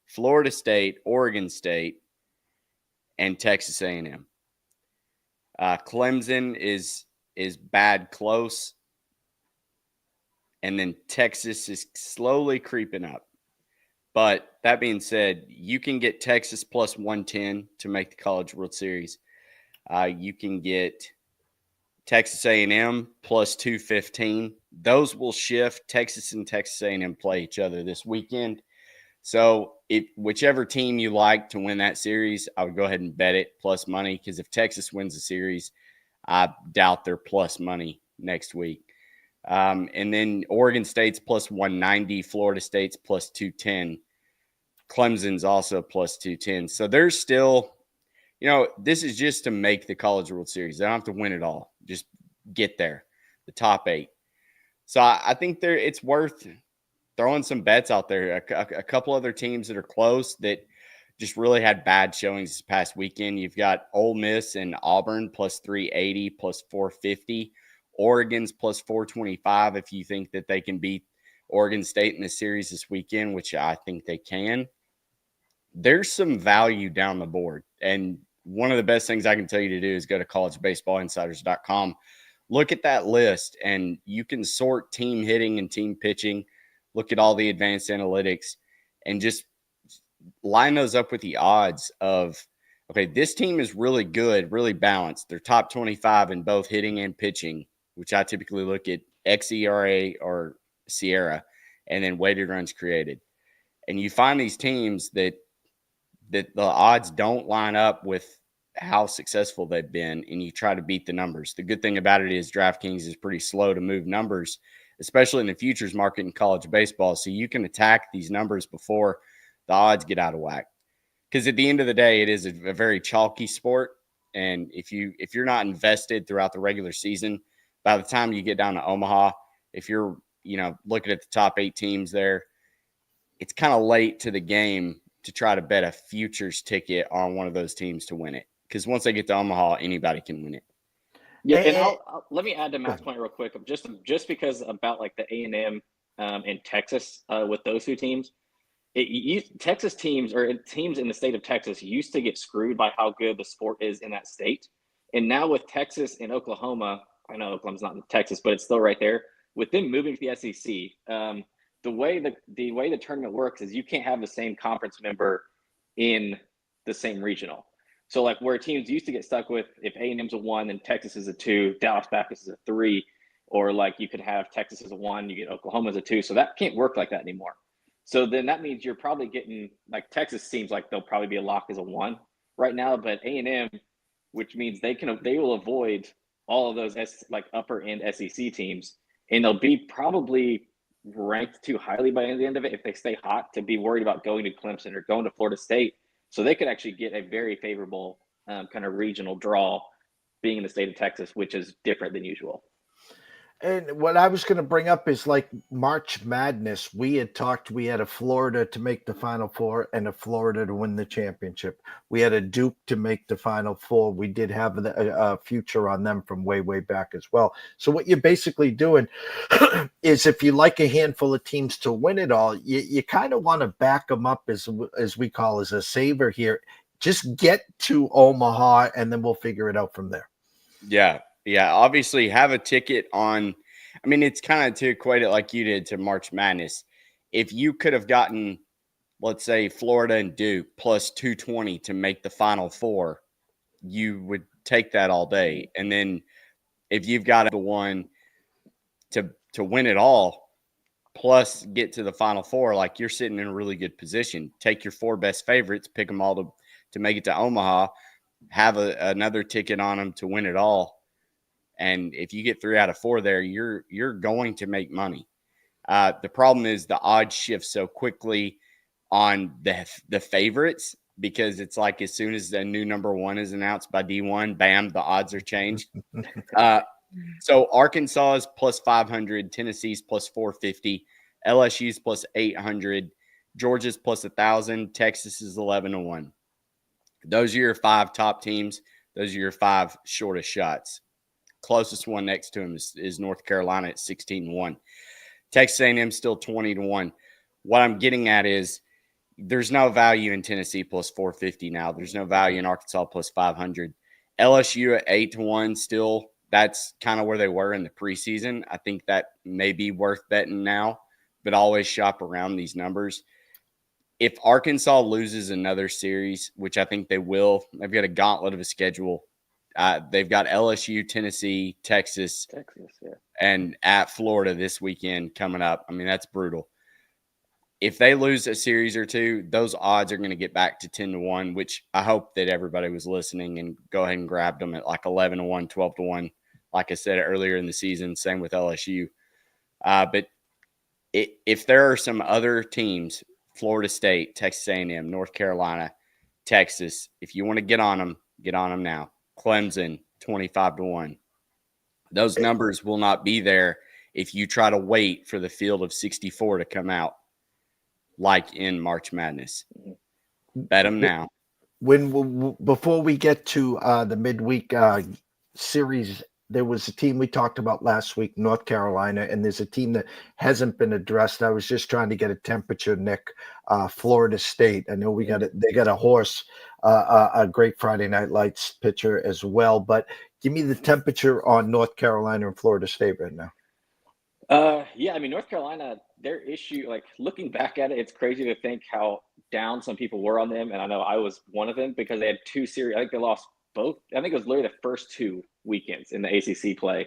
Florida State, Oregon State, and Texas A&M. Clemson is bad close, and then Texas is slowly creeping up. But that being said, you can get Texas plus 110 to make the College World Series. You can get Texas A&M plus 215. Those will shift. Texas and Texas A&M play each other this weekend. So whichever team you like to win that series, I would go ahead and bet it plus money, because if Texas wins the series, I doubt they're plus money next week. And then Oregon State's plus 190, Florida State's plus 210. Clemson's also plus 210. So there's still, this is just to make the College World Series. They don't have to win it all. Just get there, the top 8. So I think it's worth throwing some bets out there. A couple other teams that are close that just really had bad showings this past weekend. You've got Ole Miss and Auburn plus 380, plus 450. Oregon's plus 425 if you think that they can beat Oregon State in the series this weekend, which I think they can. There's some value down the board. And one of the best things I can tell you to do is go to collegebaseballinsiders.com. Look at that list, and you can sort team hitting and team pitching. Look at all the advanced analytics and just line those up with the odds of, okay, this team is really good, really balanced. They're top 25 in both hitting and pitching, which I typically look at xERA or Sierra, and then weighted runs created. And you find these teams that the odds don't line up with how successful they've been, and you try to beat the numbers. The good thing about it is DraftKings is pretty slow to move numbers, especially in the futures market in college baseball. So you can attack these numbers before the odds get out of whack. Because at the end of the day, it is a very chalky sport. And if you're not invested throughout the regular season, by the time you get down to Omaha, if you're looking at the top 8 teams there, it's kind of late to the game to try to bet a futures ticket on one of those teams to win it. Because once they get to Omaha, anybody can win it. Yeah, and let me add to Matt's point real quick. Just because about like the A&M and Texas with those 2 teams, Texas teams or teams in the state of Texas used to get screwed by how good the sport is in that state. And now with Texas and Oklahoma, I know Oklahoma's not in Texas, but it's still right there. With them moving to the SEC, the way the tournament works is you can't have the same conference member in the same regional. So like where teams used to get stuck with, if A&M's a 1, then Texas is a 2, Dallas Baptist is a 3, or like you could have Texas as a 1, you get Oklahoma as a 2. So that can't work like that anymore. So then that means you're probably getting, like Texas seems like they'll probably be a lock as a 1 right now, but A&M, which means they will avoid all of those upper end SEC teams, and they'll be probably ranked too highly by the end of it if they stay hot to be worried about going to Clemson or going to Florida State. So they could actually get a very favorable kind of regional draw being in the state of Texas, which is different than usual. And what I was going to bring up is like March Madness. We had a Florida to make the Final Four and a Florida to win the championship. We had a Duke to make the Final Four. We did have a future on them from way, way back as well. So what you're basically doing is if you like a handful of teams to win it all, you kind of want to back them up as we call as a saver here. Just get to Omaha and then we'll figure it out from there. Yeah. Yeah, obviously have a ticket on. I mean, it's kind of to equate it like you did to March Madness. If you could have gotten, let's say, Florida and Duke plus 220 to make the Final Four, you would take that all day. And then if you've got the one to win it all, plus get to the Final Four, like you're sitting in a really good position. Take your 4 best favorites, pick them all to make it to Omaha, have another ticket on them to win it all. And if you get 3 out of 4 there, you're going to make money. The problem is the odds shift so quickly on the favorites, because it's like as soon as the new number 1 is announced by D1, bam, the odds are changed. So Arkansas is plus 500, Tennessee's plus 450, LSU's plus 800, Georgia's plus 1,000, Texas is 11-1. Those are your 5 top teams. Those are your 5 shortest shots. Closest one next to him is North Carolina at 16-1. Texas A&M still 20-1. What I'm getting at is there's no value in Tennessee plus 450 now. There's no value in Arkansas plus 500. LSU at 8-1 still. That's kind of where they were in the preseason. I think that may be worth betting now, but always shop around these numbers. If Arkansas loses another series, which I think they will, they've got a gauntlet of a schedule. They've got LSU, Tennessee, Texas, yeah. and at Florida this weekend coming up. I mean, that's brutal. If they lose a series or two, those odds are going to get back to 10-1, which I hope that everybody was listening and go ahead and grab them at like 11-1, 12-1. Like I said earlier in the season, same with LSU. But if there are some other teams, Florida State, Texas A&M, North Carolina, Texas, if you want to get on them now. Clemson, 25-1. Those numbers will not be there if you try to wait for the field of 64 to come out, like in March Madness. Bet them now. Before we get to the midweek series, there was a team we talked about last week, North Carolina, and there's a team that hasn't been addressed. I was just trying to get a temperature, Nick. Florida State. I know they got a horse, a great Friday Night Lights pitcher as well. But give me the temperature on North Carolina and Florida State right now. Yeah, I mean, North Carolina, their issue, like looking back at it, it's crazy to think how down some people were on them. And I know I was one of them because they had 2 series. I think they lost both. I think it was literally the first 2 weekends in the ACC play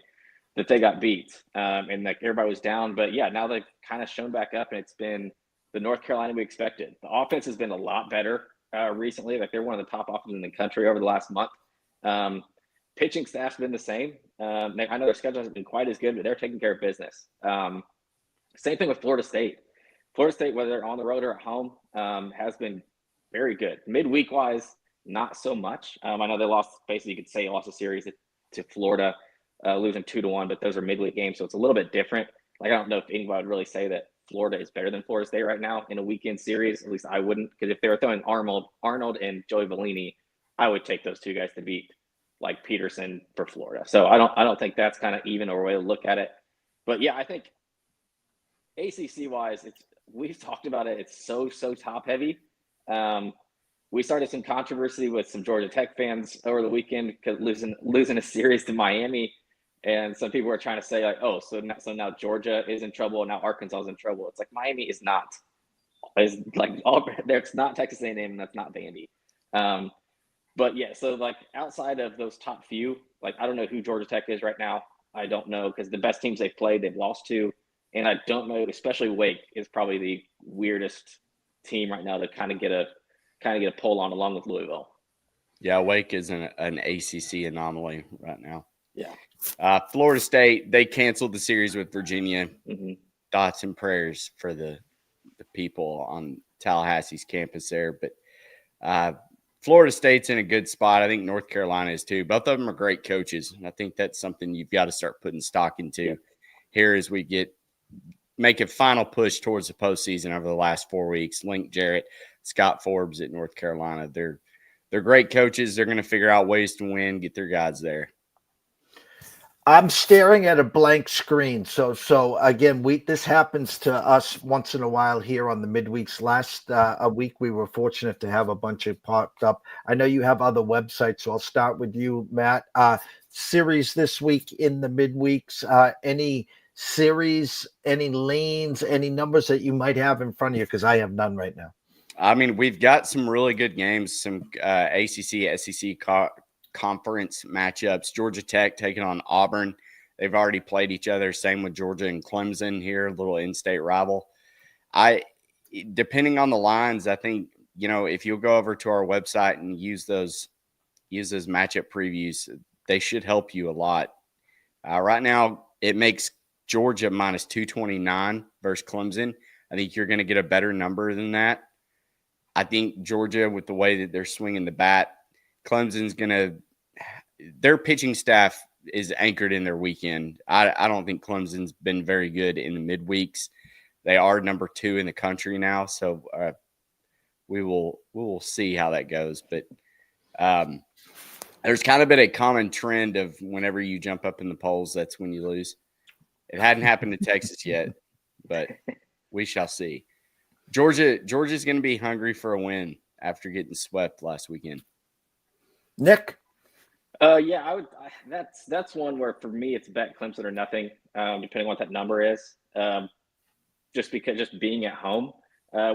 that they got beat. And like everybody was down. But yeah, now they've kind of shown back up and it's been the North Carolina we expected. The offense has been a lot better recently. Like they're one of the top offenses in the country over the last month. Pitching staff's been the same. I know their schedule hasn't been quite as good, but they're taking care of business. Same thing with Florida State. Florida State, whether they're on the road or at home, has been very good. Midweek wise, not so much. I know they lost, basically you could say lost a series to Florida, losing 2-1, but those are midweek games, so it's a little bit different. Like I don't know if anybody would really say that Florida is better than Florida State right now in a weekend series. At least I wouldn't, because if they were throwing Arnold and Joey Bellini, I would take those 2 guys to beat like Peterson for Florida. So I don't think that's kind of even a way to look at it. But yeah, I think ACC wise, we've talked about it. It's so top heavy. We started some controversy with some Georgia Tech fans over the weekend because losing a series to Miami, and some people were trying to say like, oh, so now Georgia is in trouble and now Arkansas is in trouble. It's like Miami is not. It's like it's not Texas A&M and that's not Vandy. But yeah, so like outside of those top few, like I don't know who Georgia Tech is right now. I don't know because the best teams they've played, they've lost to. And I don't know, especially Wake is probably the weirdest team right now to kind of get a pull on along with Louisville. Yeah, Wake is an ACC anomaly right now. Yeah. Florida State, they canceled the series with Virginia. Mm-hmm. Thoughts and prayers for the people on Tallahassee's campus there. But Florida State's in a good spot. I think North Carolina is too. Both of them are great coaches. And I think that's something you've got to start putting stock into here as we make a final push towards the postseason over the last 4 weeks. Link Jarrett, Scott Forbes at North Carolina. They're great coaches. They're going to figure out ways to win, get their guys there. I'm staring at a blank screen. So again, this happens to us once in a while here on the midweeks. Last a week, we were fortunate to have a bunch of popped up. I know you have other websites, so I'll start with you, Matt. series this week in the midweeks? Any series, any lanes, any numbers that you might have in front of you? Because I have none right now. I mean, we've got some really good games, some ACC, SEC conference matchups. Georgia Tech taking on Auburn. They've already played each other. Same with Georgia and Clemson here, a little in-state rival. Depending on the lines, I think, if you'll go over to our website and use those matchup previews, they should help you a lot. Right now, it makes Georgia minus 229 versus Clemson. I think you're going to get a better number than that. I think Georgia, with the way that they're swinging the bat, Clemson's their pitching staff is anchored in their weekend. I don't think Clemson's been very good in the midweeks. They are number 2 in the country now, so we will see how that goes. But there's kind of been a common trend of whenever you jump up in the polls, that's when you lose. It hadn't happened to Texas yet, but we shall see. Georgia's going to be hungry for a win after getting swept last weekend. Nick? Yeah, I would. That's one where for me it's bet Clemson or nothing, depending on what that number is. Just being at home,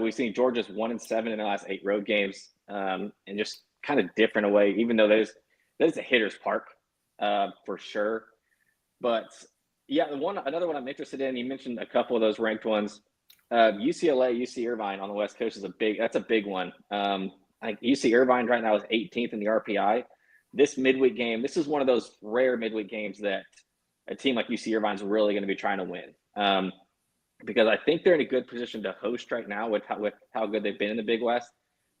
we've seen Georgia's 1-7 in the last 8 road games, and just kind of different away. Even though there's a hitter's park, for sure. But yeah, another one I'm interested in. You mentioned a couple of those ranked ones. UCLA, UC Irvine on the West Coast is a big one. UC Irvine right now is 18th in the RPI. This midweek game, this is one of those rare midweek games that a team like UC Irvine is really going to be trying to win, because I think they're in a good position to host right now with how good they've been in the Big West.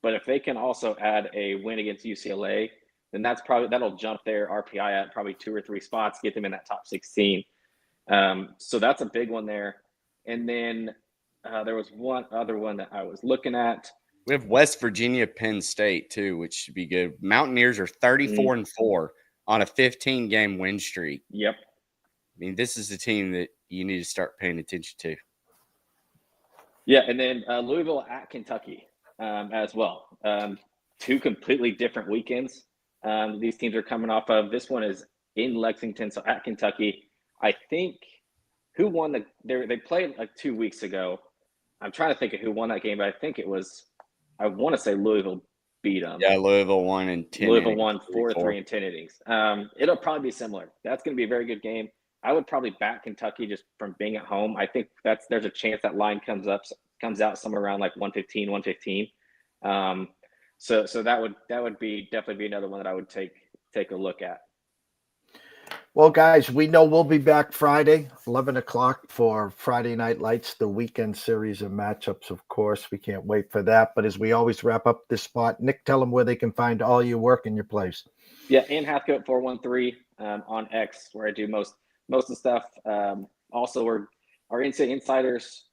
But if they can also add a win against UCLA, then that'll jump their RPI at probably 2 or 3 spots, get them in that top 16. So that's a big one there. And then there was one other one that I was looking at. We have West Virginia, Penn State, too, which should be good. Mountaineers are 34-4 on a 15-game win streak. Yep. I mean, this is a team that you need to start paying attention to. Yeah, and then Louisville at Kentucky as well. 2 completely different weekends these teams are coming off of. This one is in Lexington, so at Kentucky. I think who won they played like 2 weeks ago. I'm trying to think of who won that game, but I think I want to say Louisville beat them. Yeah, Louisville won in 10 Louisville innings. won 4-3 in 10 innings. It'll probably be similar. That's going to be a very good game. I would probably back Kentucky just from being at home. I think there's a chance that line comes out somewhere around like 115. So that would definitely be another one that I would take a look at. Well, guys, we know we'll be back Friday, 11 o'clock for Friday Night Lights, the weekend series of matchups, of course. We can't wait for that. But as we always wrap up this spot, Nick, tell them where they can find all your work and your plays. Yeah, Ian Hathcote 413 on X, where I do most of the stuff. Also, our NCAA Insiders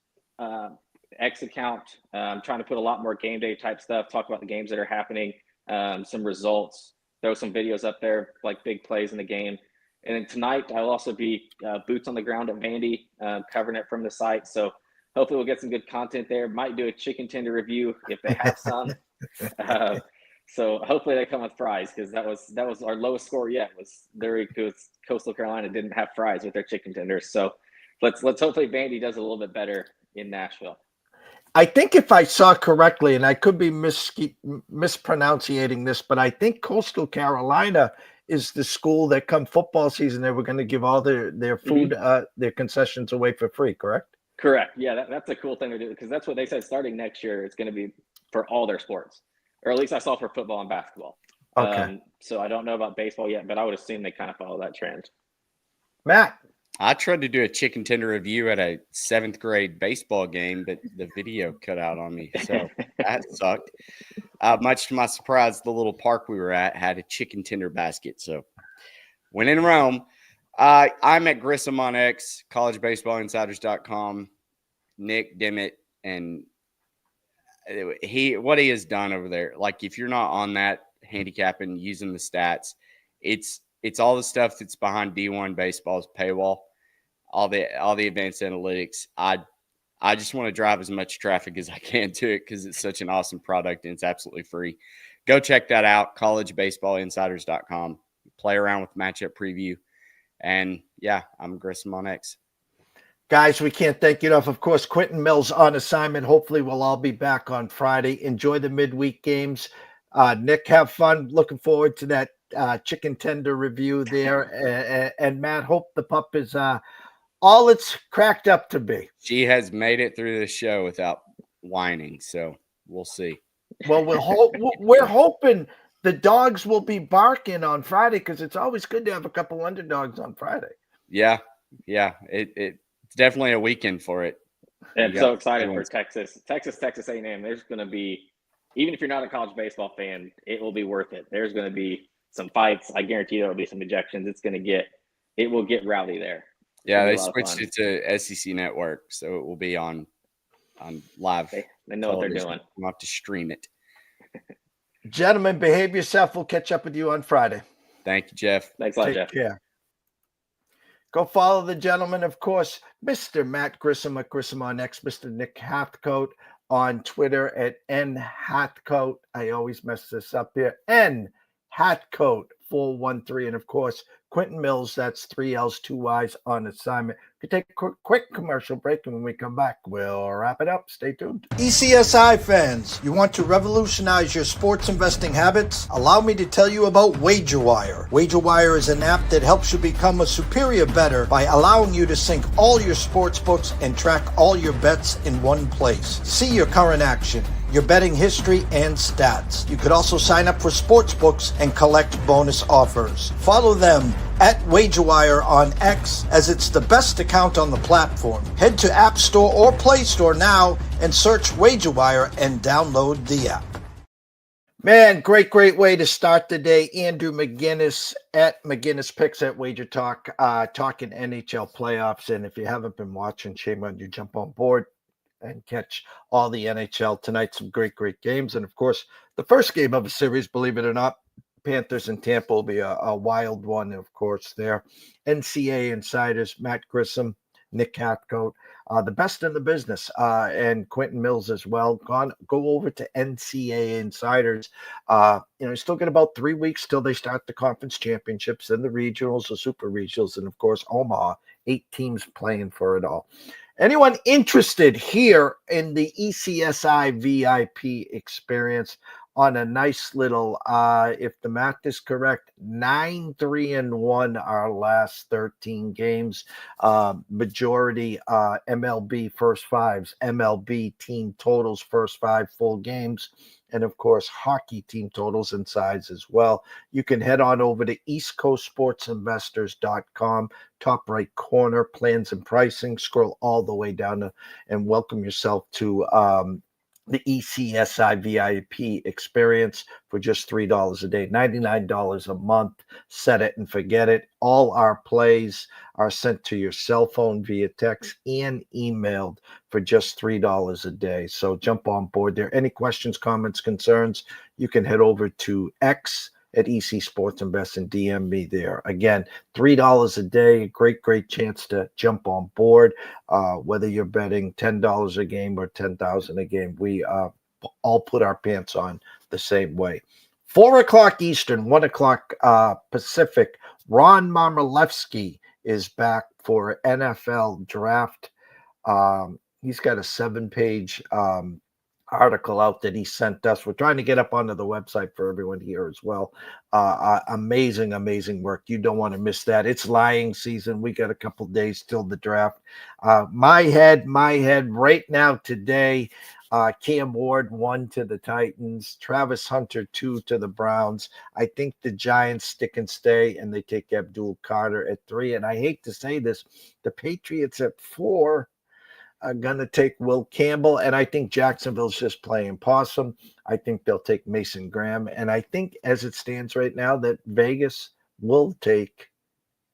X account, trying to put a lot more game day type stuff, talk about the games that are happening, some results, throw some videos up there, like big plays in the game. And then tonight, I'll also be boots on the ground at Vandy, covering it from the site. So hopefully we'll get some good content there. Might do a chicken tender review if they have some. So hopefully they come with fries, because that was our lowest score yet. Coastal Carolina didn't have fries with their chicken tenders. So let's hopefully Vandy does a little bit better in Nashville. I think if I saw correctly, and I could be mispronouncing this, but I think Coastal Carolina is the school that come football season, they were going to give all their food, their concessions away for free, correct? Correct. Yeah, that's a cool thing to do, because that's what they said starting next year. It's going to be for all their sports, or at least I saw for football and basketball. Okay. So I don't know about baseball yet, but I would assume they kind of follow that trend. Matt? I tried to do a chicken tender review at a 7th grade baseball game, but the video cut out on me, so that sucked. Much to my surprise, the little park we were at had a chicken tender basket. So when in Rome, I'm at Grissom on X, collegebaseballinsiders.com, Nick Dimmitt, and what he has done over there. Like, if you're not on that handicapping, using the stats, it's all the stuff that's behind D1 baseball's paywall, all the advanced analytics. I just want to drive as much traffic as I can to it, because it's such an awesome product and it's absolutely free. Go check that out, collegebaseballinsiders.com. play around with matchup preview. And yeah, I'm Grissom on X. Guys, we can't thank you enough. Of course, Quentin Mills on assignment. Hopefully, we'll all be back on Friday. Enjoy the midweek games. Nick, have fun. Looking forward to that chicken tender review there. And Matt, hope the pup is all it's cracked up to be. She has made it through the show without whining, so we'll see. Well, we're hoping the dogs will be barking on Friday, because it's always good to have a couple underdogs on Friday. Yeah. It's definitely a weekend for it. And I'm so excited for Texas A&M. There's going to be, even if you're not a college baseball fan, it will be worth it. There's going to be some fights. I guarantee there will be some ejections. It will get rowdy there. Yeah, they switched it to SEC Network, so it will be on live. They know what they're doing. We'll have to stream it. Gentlemen, behave yourself. We'll catch up with you on Friday. Thank you, Jeff. Thanks a lot, Take Jeff. care. Go follow the gentleman, of course, Mr. Matt Grissom at Grissom on X, Mr. Nick Hathcote on Twitter at nhathcote. I always mess this up here. nhathcote413. And of course, Quentin Mills, that's 3 L's, 2 Y's on assignment. We take a quick commercial break, and when we come back, we'll wrap it up. Stay tuned. ECSI fans, you want to revolutionize your sports investing habits? Allow me to tell you about WagerWire. WagerWire is an app that helps you become a superior bettor by allowing you to sync all your sports books and track all your bets in one place. See your current action, your betting history, and stats. You could also sign up for sports books and collect bonus offers. Follow them at WagerWire on X, as it's the best account on the platform. Head to App Store or Play Store now and search WagerWire and download the app. Man, great way to start the day. Andrew McInnis at McInnis Picks at Wager Talk, talking NHL playoffs. And if you haven't been watching, shame on you, jump on board and catch all the NHL tonight. Some great games. And of course, the first game of a series, believe it or not, Panthers in Tampa will be a wild one, of course, there. NCAA Insiders, Matt Grissom, Nick Hathcote, the best in the business, and Quentin Mills as well. Go over to NCAA Insiders. Still got about 3 weeks till they start the conference championships and the regionals, the super regionals, and of course, Omaha, 8 teams playing for it all. Anyone interested here in the ECSI VIP experience on a nice little, if the math is correct, 9-3-1 our last 13 games, majority MLB first fives, MLB team totals first 5 full games, and of course hockey team totals and sides as well. You can head on over to eastcoastsportsinvestors.com, top right corner, plans and pricing, scroll all the way down to, and welcome yourself to the ECSI VIP experience for just $3 a day, $99 a month. Set it and forget it. All our plays are sent to your cell phone via text and emailed for just $3 a day. So jump on board there. Any questions, comments, concerns, you can head over to X at EC Sports Invest and DM me there. Again, $3 a day, a great chance to jump on board. Whether you're betting $10 a game or $10,000 a game, we all put our pants on the same way. 4 o'clock Eastern, 1 o'clock Pacific. Ron Marmolewski is back for NFL draft. He's got a 7-page article out that he sent us. We're trying to get up onto the website for everyone here as well. Amazing work. You don't want to miss that. It's lying season. We got a couple days till the draft. My head right now today, Cam Ward 1 to the Titans, Travis Hunter 2 to the Browns. I think the Giants stick and stay, and they take Abdul Carter at 3. And I hate to say this, the Patriots at 4 are going to take Will Campbell, and I think Jacksonville's just playing possum. I think they'll take Mason Graham, and I think as it stands right now that Vegas will take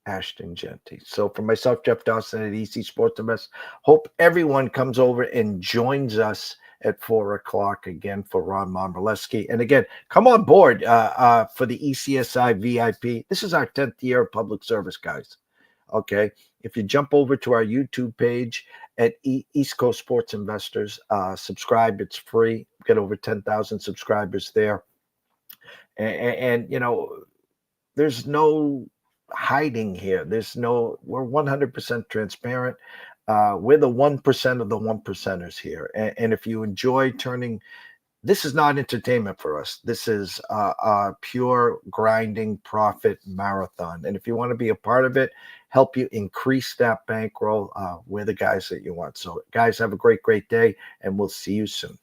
Ashton Genty. So for myself, Jeff Dawson at EC Sports Invest, hope everyone comes over and joins us at 4 o'clock again for Ron Marmolewski. And again, come on board for the ECSI VIP. This is our 10th year of public service, guys. Okay, if you jump over to our YouTube page at East Coast Sports Investors, subscribe. It's free. We've got over 10,000 subscribers there. And there's no hiding here. We're 100% transparent. We're the 1% of the 1%ers here. And if you enjoy this is not entertainment for us. This is a pure grinding profit marathon. And if you want to be a part of it, help you increase that bankroll, we're the guys that you want. So guys, have a great day, and we'll see you soon.